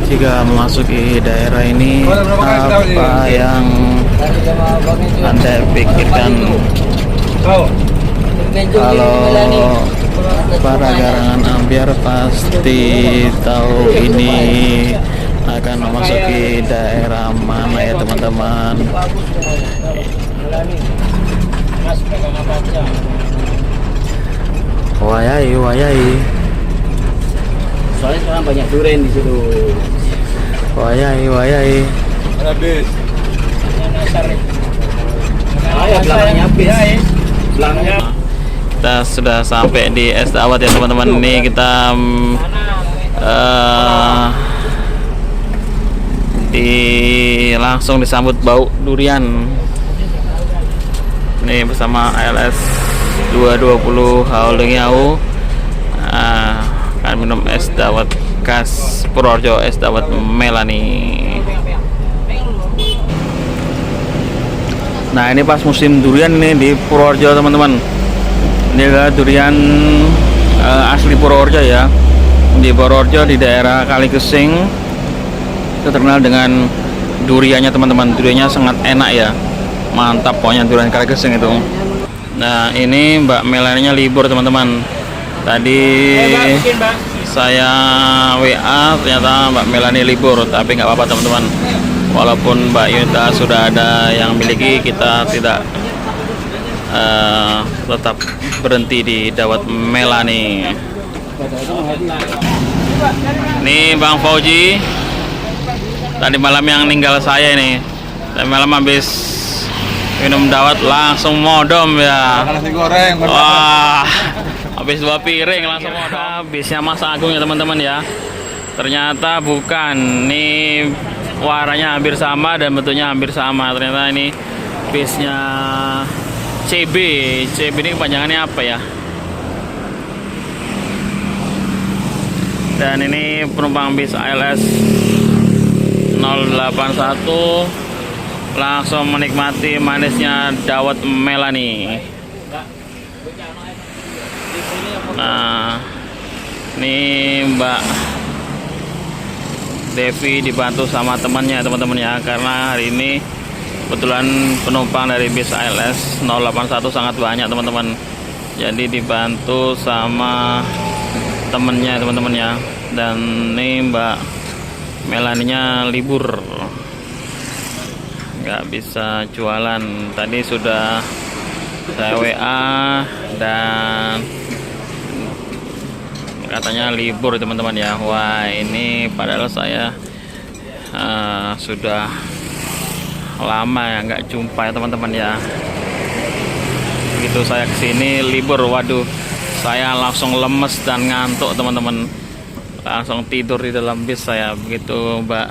Jika memasuki daerah ini, apa yang Anda pikirkan kalau para garangan ambyar pasti tahu ini akan memasuki daerah mana ya teman-teman? Wayai, wayai. Soalnya sekarang banyak durian di situ. Wayai, wayai. Habis. Ya belakangnya habis. Belakangnya. Kita sudah sampai di Es Dawet ya teman-teman. Ini kita langsung disambut bau durian. Ini bersama ALS 220 Haulingau. Akan minum es dawet khas Purworejo, es dawet Melani. Nah, ini pas musim durian ini di Purworejo teman-teman. Ini adalah durian asli Purworejo ya. Di Purworejo di daerah Kaligesing itu terkenal dengan duriannya teman-teman. Duriannya sangat enak ya, mantap pokoknya durian Kaligesing itu. Nah, ini Mbak Melaninya libur teman-teman. Tadi saya WA, ternyata Mbak Melani libur, tapi nggak apa-apa teman-teman. Walaupun Mbak Yunita sudah ada yang miliki, kita tidak tetap berhenti di Dawet Melani. Ini Bang Fauji, tadi malam yang ninggal saya ini. Tadi malam habis minum dawet langsung modom ya. Nasi goreng. Wah, habis 2 piring langsung modom. Bisnya Mas Agung ya teman-teman ya. Ternyata bukan. Ini warnanya hampir sama dan bentuknya hampir sama. Ternyata ini bisnya CB. CB ini kepanjangannya apa ya? Dan ini penumpang bis ALS 081 langsung menikmati manisnya Dawet Melani. Nah, ini Mbak Devi dibantu sama temannya teman-teman ya, karena hari ini kebetulan penumpang dari bis ALS 081 sangat banyak teman-teman. Jadi dibantu sama temennya teman-teman ya. Dan ini Mbak Melaninya libur, nggak bisa jualan. Tadi sudah saya WA dan katanya libur teman-teman ya. Wah, ini padahal saya sudah lama ya nggak jumpa ya teman-teman ya. Begitu saya kesini libur, waduh, saya langsung lemes dan ngantuk teman-teman. Langsung tidur di dalam bis saya. Begitu Mbak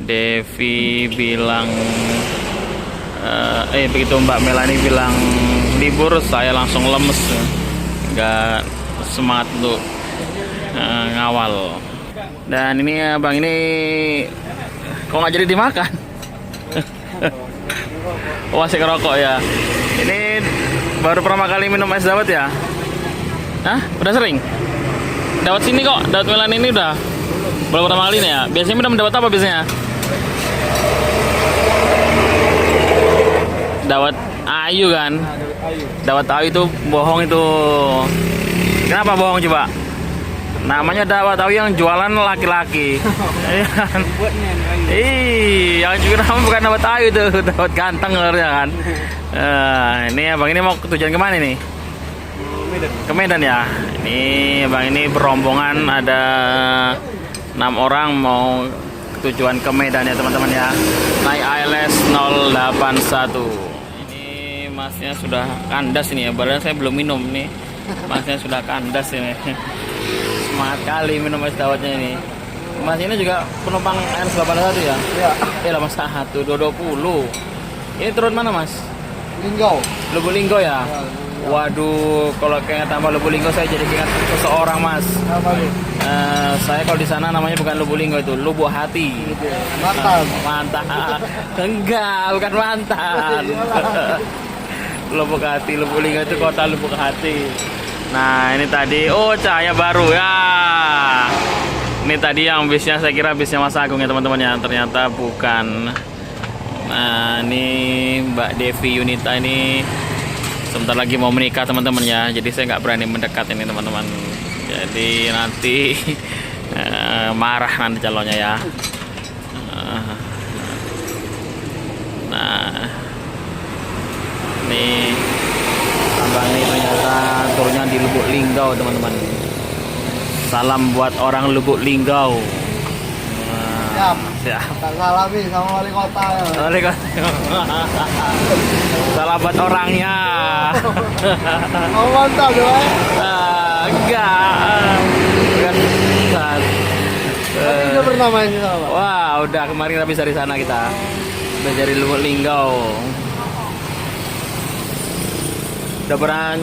Devi bilang begitu Mbak Melani bilang libur, saya langsung lemes, nggak semangat untuk ngawal. Dan ini abang ini kok nggak jadi dimakan? Masih ngerokok ya. Ini baru pertama kali minum es dawet ya? Hah? Udah sering? Dawet sini kok, dawet Melani ini udah belum pertama kali nih ya. Biasanya minum dawet apa biasanya? Dawet Ayu kan? Dawet Ayu itu bohong itu. Kenapa bohong coba? Namanya Dawet Ayu yang jualan laki-laki. Yang juga namanya bukan Dawet Ayu tuh, Dawet ganteng harusnya kan. Ini abang ini mau tujuan kemana nih? Ke Medan ya. Ini abang ini berombongan ada 6 orang mau tujuan ke Medan ya teman-teman ya. Naik ALS 081. Ini masnya sudah kandas ini ya. Padahal saya belum minum nih. Masnya sudah kandas ini. Semangat kali minum es dawetnya ini. Mas ini juga penumpang ALS 81 ya? Iya. Iya, 81 220. Ini turun mana Mas? Linggo. Lubulinggo ya? Waduh, kalau kayak tambah Lubulinggo saya jadi ingat seseorang Mas. Saya kalau di sana namanya bukan Lubulinggo, itu Lubuk Hati. Mantan. Mantan. Enggak, bukan mantan. Lubuk Hati, Lubulinggo itu kota Lubuk Hati. Nah, ini tadi cahaya baru ya. Ini tadi yang bisnya saya kira bisnya Mas Agung ya teman-teman ya, ternyata bukan. Nah ini Mbak Devi Yunita ini sebentar lagi mau menikah teman-teman ya, jadi saya nggak berani mendekat ini teman-teman. Jadi nanti marah nanti calonnya ya. Nah ini abang ini ternyata turunnya di Lubuk Linggau teman-teman. Salam buat orang Lubuk Linggau. Siap. Ya. Tak ngalami sama wali kota ya. Wali kota. Salam buat orangnya. Oh mantap doa. Enggak. Bukan. Tapi udah pernah main di sana, Pak? Wah, udah kemarin habis dari sana kita. Udah dari Lubuk Linggau. Udah pernah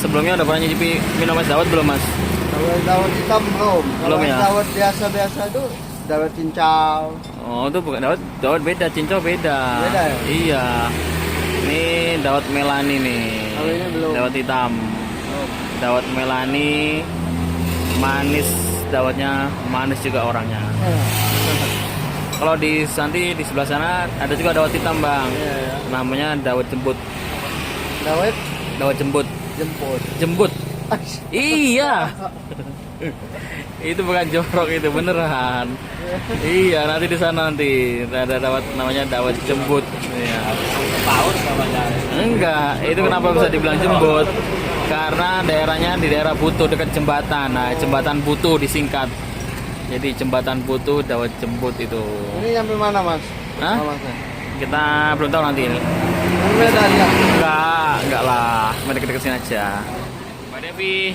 sebelumnya udah pernah nyicipi minum es dawet belum, Mas? Kalau dawet hitam belum. Kalau Belum ya? dawet biasa-biasa itu dawet cincau. Oh, itu bukan dawet, dawet beda, cincau beda. Beda ya? Iya. Ini dawet Melani nih. Kalau ini belum. Dawet hitam. Dawet Melani manis, dawetnya manis juga orangnya. Kalau di nanti di sebelah sana ada juga dawet hitam, Bang. Iya, ya. Namanya dawet jembut. Dawet Dawet jembut. jemput. Jembut. Iya. Itu bukan jorok, itu beneran. Iya, nanti di sana nanti ada dawet namanya dawet jembut. Iya. Paus namanya. Enggak, itu kenapa bisa dibilang jembut? Karena daerahnya di daerah Butuh dekat jembatan. Nah, jembatan Butuh disingkat. Jadi jembatan Butuh dawet jembut itu. Ini nyampe mana, Mas? Hah? Oh, Mas. Kita belum tahu nanti ini. Nyampe tadi ya? Enggak lah, deket-deket sini aja. Mbak Devi.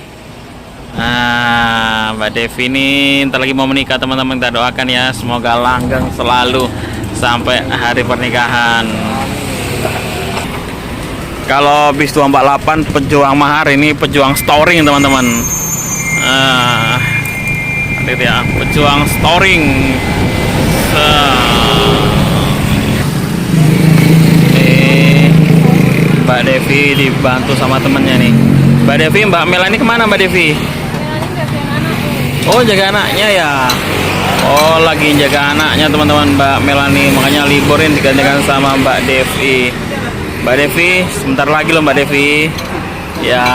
Nah, Mbak Devi ini ntar lagi mau menikah teman-teman, kita doakan ya, semoga langgeng selalu sampai hari pernikahan. Kalau bis 248 pejuang mahar, ini pejuang storing teman-teman. Lihat ya, pejuang storing. Mbak Devi dibantu sama temennya nih. Mbak Devi, Mbak Melani kemana Mbak Devi? Oh, jaga anaknya ya. Oh, lagi jaga anaknya teman-teman Mbak Melani, makanya liburin digantikan sama Mbak Devi. Mbak Devi, sebentar lagi loh Mbak Devi. Ya,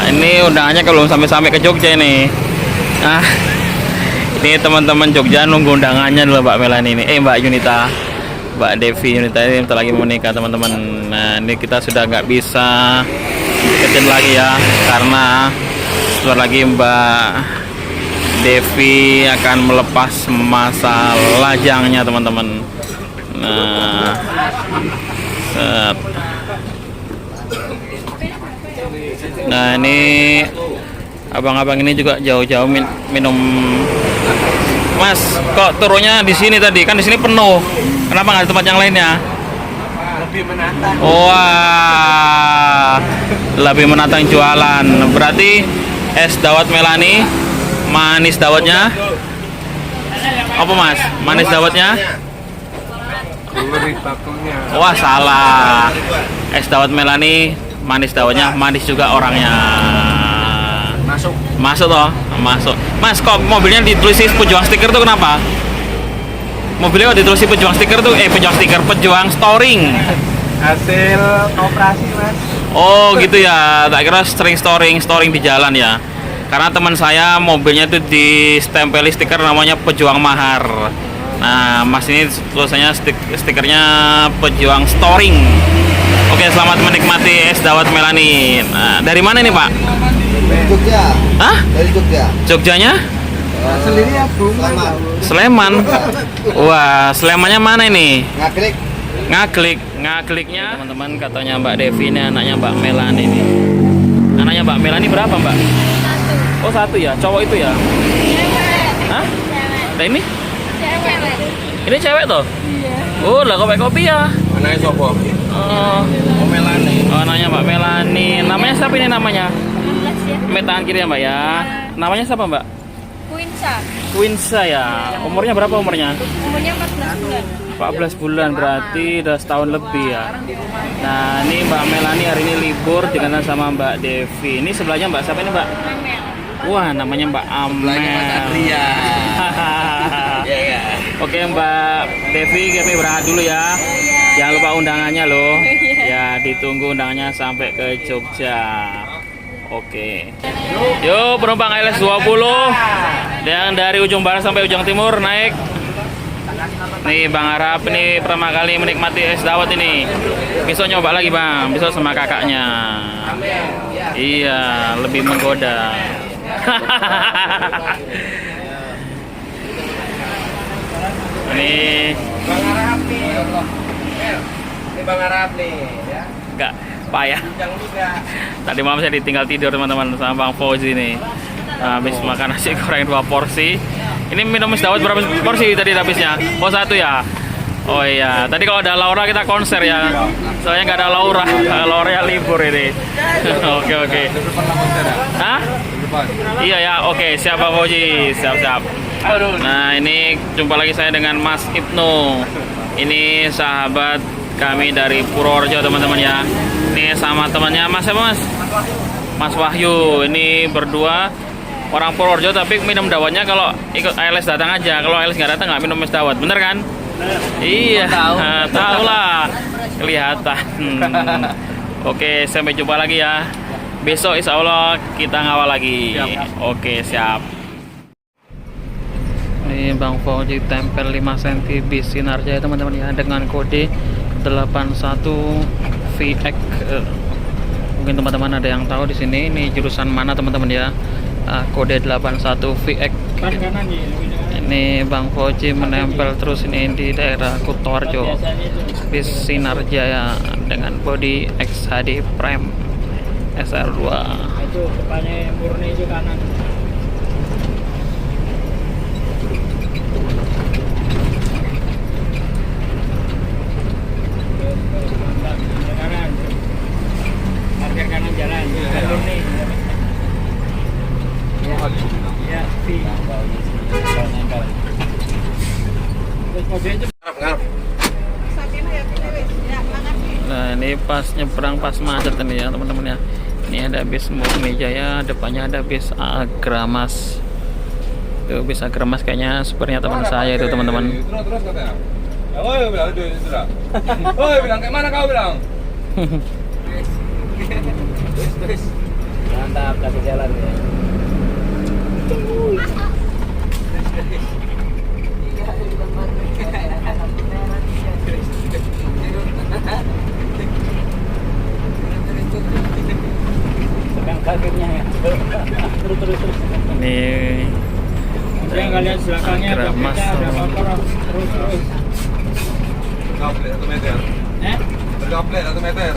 ini undangannya kalau sampai ke Jogja ini. Nah, ini teman-teman Jogja nunggu undangannya dulu Mbak Melani ini. Mbak Yunita. Mbak Devi Yunita ini bentar lagi mau menikah teman-teman. Nah, ini kita sudah nggak bisa deketin lagi ya, karena sebentar lagi Mbak Devi akan melepas masa lajangnya teman-teman. Nah, set. Nah, ini abang-abang ini juga jauh-jauh minum. Mas, kok turunnya di sini tadi? Kan di sini penuh. Kenapa nggak di tempat yang lainnya? Lebih menantang. Wah, lebih menantang jualan. Berarti es dawet Melani, manis dawetnya. Apa Mas? Manis dawetnya? Wah, salah. Es dawet Melani, manis dawetnya, manis juga orangnya. Masuk toh, masuk. Mas, kok mobilnya ditulis pejuang stiker tuh kenapa? Mobilnya kok ditulis pejuang stiker tuh, pejuang storing. Hasil operasi, Mas. Oh gitu ya, tak kira storing di jalan ya. Karena teman saya mobilnya itu ditempeli stiker namanya pejuang mahar. Nah, Mas ini tulisannya stikernya pejuang storing. Oke, selamat menikmati es dawet Melani. Nah, dari mana nih Pak? Jogja. Hah? Dari Jogja. Jogjanya? Sendiri ya, Selamat. Sleman. Wah, Slemannya mana ini? Ngaklik. Ngakliknya teman-teman, katanya Mbak Devi ini anaknya Mbak Melani ini. Anaknya Mbak Melani berapa Mbak? Oh, satu ya, cowok itu ya? Hah? Nah ini? Ini cewek toh? Iya. Oh, lah kopi ya? Anaknya sopo? Oh, Melani. oh, anaknya Mbak Melani. Namanya siapa ini namanya? Tangan kiri ya Mbak ya. Namanya siapa Mbak? Quinsa ya. Umurnya berapa umurnya? Umurnya 14 bulan. 14 bulan berarti udah setahun lebih ya. Nah, ini Mbak Melani hari ini libur dengan sama Mbak Devi. Ini sebelahnya Mbak siapa ini Mbak? Wah, namanya Mbak Sebelahnya Mas Amel. Adria. Iya, iya. Oke Mbak Devi, kami berangkat dulu ya. Jangan lupa undangannya loh. Ya, ditunggu undangannya sampai ke Jogja. Oke. Yuk penumpang LS20 yang dari ujung barat sampai ujung timur naik. Nih Bang Arab ini pertama kali menikmati es dawet ini. Besok nyoba lagi Bang, besok sama kakaknya. Iya, lebih menggoda. Ini Bang Arab nih. Ini Bang Arab nih, ya. enggak payah. Jangan juga. Tadi malam saya ditinggal tidur teman-teman sama Bang Fauzi nih. Habis makan nasi goreng 2 porsi. Ini minum es dawet berapa porsi tadi habisnya? Oh 1 ya? Oh iya, tadi kalau ada Laura kita konser ya. Soalnya nggak ada Laura, Laura ya libur ini. Oke. Hah? Iya ya, oke. Siap Bang Fauzi, siap. Nah ini jumpa lagi saya dengan Mas Ibnu. Ini sahabat kami dari Purworejo teman-teman ya. Ini sama temannya Mas apa Mas? Mas Wahyu. Ini berdua orang Purworejo tapi minum dawetnya kalau ikut ALS datang aja. Kalau ALS nggak datang nggak minum es dawet, bener kan? Iya, tahu lah, kelihatan. Oke, sampai jumpa lagi ya. Besok insya Allah kita ngawal lagi. Oke, siap. Ini Bang Fauzi tempel 5 cm bis Sinarjaya teman-teman ya dengan kode 81 VX. Mungkin teman-teman ada yang tahu di sini ini jurusan mana teman-teman ya. Kode 81 VX. Ini Bang Fauzi menempel terus ini di daerah Kutoarjo bis Sinarjaya dengan bodi XHD Prime SR2. Itu depannya murni itu kanan. Kanan. Parkir kanan jalan. Murni. Ya, V. Terus mobil itu Nah ini pas nyebrang pas macet ini ya teman-teman ya. Ini ada bis Murni Jaya, depannya ada bis Agramas. Itu bis Agramas kayaknya supernya teman saya itu teman-teman. Terus katanya. Oh bilang itu sudah. Oh bilang kayak mana kau bilang? terus. Mantap, kasih jalan ya. Sedang kagetnya ya. Terus. Ini Yang kalian belakangnya ada Agramas. beca, ada motor terus. Gaple 1 meter. Gaple 1 meter.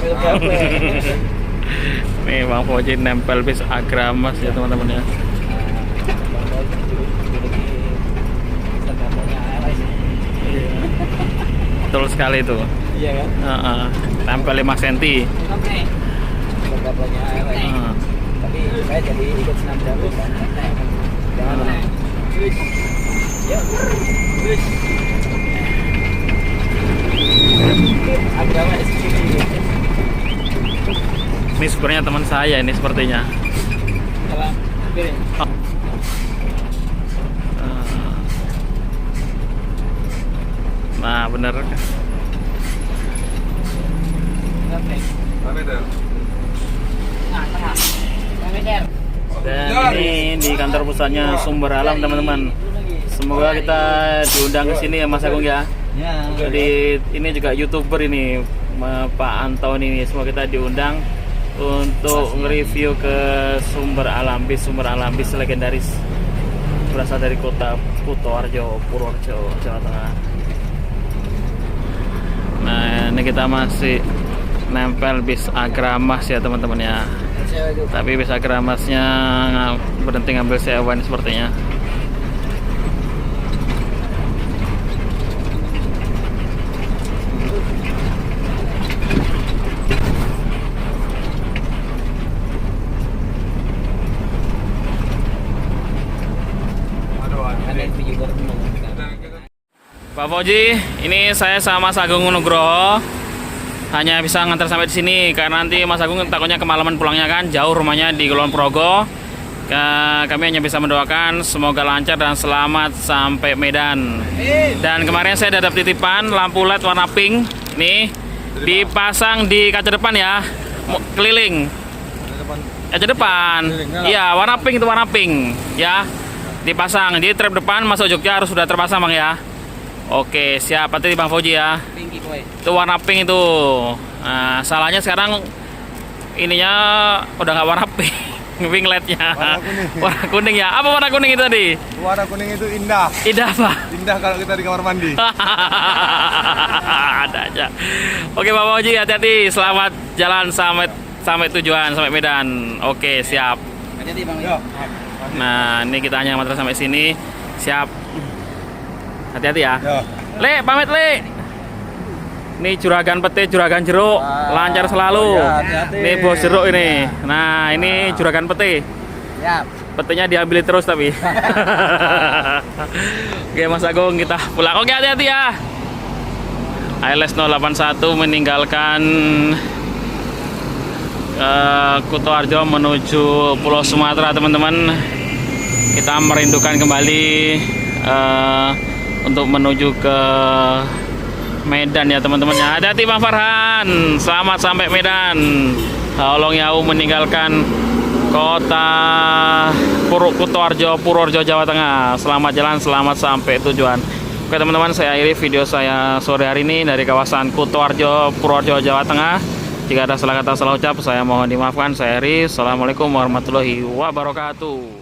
Nih Bang Fauzi nempel bis Agramas ya teman-teman ya. Betul sekali itu. Iya kan? Tempel 5 cm. Gaplanya ALS. Tapi saya jadi ikut senam jauh kan. Jangan. Yuk. Agama di sini. Ini sebenarnya teman saya ini sepertinya. Salah. Kiri. Nah bener. Meter. Nah, tengah. Meter. Dan ini di kantor pusatnya Sumber Alam teman-teman. Semoga kita diundang ke sini ya Mas Agung ya. Ya. Jadi ini juga YouTuber ini Pak Anton ini. Semoga kita diundang untuk nge-review ke Sumber Alam bis legendaris berasal dari kota Kutoarjo, Purworejo, Jawa Tengah. Nah ini kita masih nempel bis Agramas ya teman-teman ya. Tapi bis Agramasnya berhenti ngambil sewa ini sepertinya. Pak Fauzi, ini saya sama Mas Agung Nugroho hanya bisa ngantar sampai di sini karena nanti Mas Agung takutnya kemalaman pulangnya kan, jauh rumahnya di Kulon Progo. Kami hanya bisa mendoakan semoga lancar dan selamat sampai Medan. Dan kemarin saya dapat titipan lampu LED warna pink. Nih, dipasang di kaca depan ya, keliling. Kaca depan. Iya, warna pink itu warna pink ya. Dipasang di trap depan masuk Jogja harus sudah terpasang Bang ya. Oke, siap. Hati Bang Fauji ya. Itu warna pink itu. Nah, salahnya sekarang ininya udah nggak warna pink. Wing LED-nya warna kuning ya. Apa warna kuning itu tadi? Warna kuning itu indah. Indah apa? Indah kalau kita di kamar mandi. Ada aja. Oke Pak Fauji, hati-hati. Selamat jalan sampai tujuan, sampai Medan. Oke, siap. Hati-hati Bang. Nah, ini kita hanya materi sampai sini. Siap. Hati-hati ya. Ya. Le, pamit Le. Ini juragan pete, juragan jeruk, lancar selalu. ya, hati-hati. Ini bos jeruk ini. Nah, ini juragan pete. Siap. Petenya diambil terus tapi. Oke Mas Agung, kita pulang. Oke, hati-hati ya. ALS 081 meninggalkan Kutoarjo menuju Pulau Sumatera teman-teman. Kita merindukan kembali untuk menuju ke Medan ya teman-teman ya. Hati-hati Bang Farhan. Selamat sampai Medan. Holong Yau meninggalkan kota Kutoarjo, Purworejo, Jawa Tengah. Selamat jalan, selamat sampai tujuan. Oke teman-teman, saya akhiri video saya sore hari ini dari kawasan Kutoarjo, Purworejo, Jawa Tengah. Jika ada salah kata, salah ucap, saya mohon dimaafkan. Saya akhiri. Assalamualaikum warahmatullahi wabarakatuh.